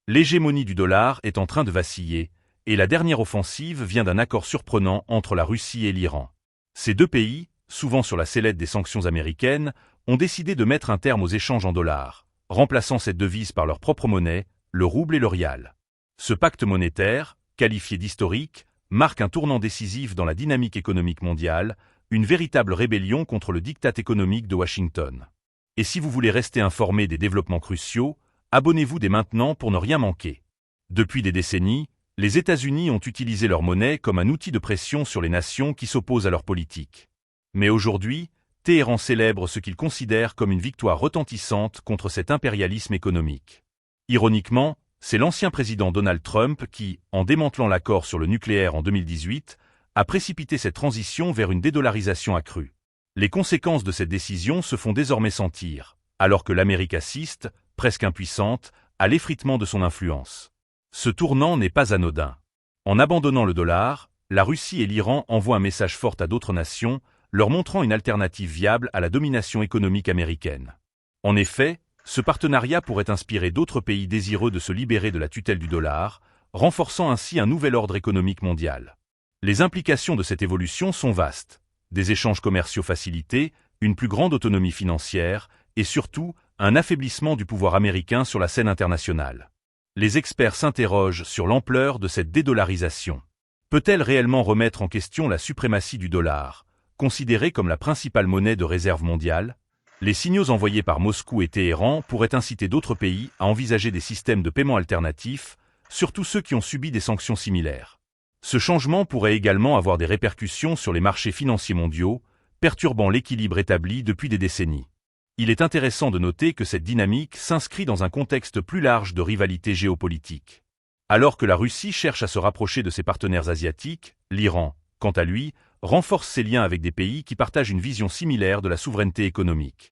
L'hégémonie du dollar est en train de vaciller, et la dernière offensive vient d'un accord surprenant entre la Russie et l'Iran. Ces deux pays, souvent sur la sellette des sanctions américaines, ont décidé de mettre un terme aux échanges en dollars, remplaçant cette devise par leur propre monnaie, le rouble et le rial. Ce pacte monétaire, qualifié d'historique, marque un tournant décisif dans la dynamique économique mondiale, une véritable rébellion contre le diktat économique de Washington. Et si vous voulez rester informé des développements cruciaux, abonnez-vous dès maintenant pour ne rien manquer. Depuis des décennies, les États-Unis ont utilisé leur monnaie comme un outil de pression sur les nations qui s'opposent à leur politique. Mais aujourd'hui, Téhéran célèbre ce qu'il considère comme une victoire retentissante contre cet impérialisme économique. Ironiquement, c'est l'ancien président Donald Trump qui, en démantelant l'accord sur le nucléaire en 2018, a précipité cette transition vers une dédollarisation accrue. Les conséquences de cette décision se font désormais sentir, alors que l'Amérique assiste, presque impuissante, à l'effritement de son influence. Ce tournant n'est pas anodin. En abandonnant le dollar, la Russie et l'Iran envoient un message fort à d'autres nations, leur montrant une alternative viable à la domination économique américaine. En effet, ce partenariat pourrait inspirer d'autres pays désireux de se libérer de la tutelle du dollar, renforçant ainsi un nouvel ordre économique mondial. Les implications de cette évolution sont vastes. Des échanges commerciaux facilités, une plus grande autonomie financière, et surtout, un affaiblissement du pouvoir américain sur la scène internationale. Les experts s'interrogent sur l'ampleur de cette dédollarisation. Peut-elle réellement remettre en question la suprématie du dollar, considéré comme la principale monnaie de réserve mondiale? Les signaux envoyés par Moscou et Téhéran pourraient inciter d'autres pays à envisager des systèmes de paiement alternatifs, surtout ceux qui ont subi des sanctions similaires. Ce changement pourrait également avoir des répercussions sur les marchés financiers mondiaux, perturbant l'équilibre établi depuis des décennies. Il est intéressant de noter que cette dynamique s'inscrit dans un contexte plus large de rivalité géopolitique. Alors que la Russie cherche à se rapprocher de ses partenaires asiatiques, l'Iran, quant à lui, renforce ses liens avec des pays qui partagent une vision similaire de la souveraineté économique.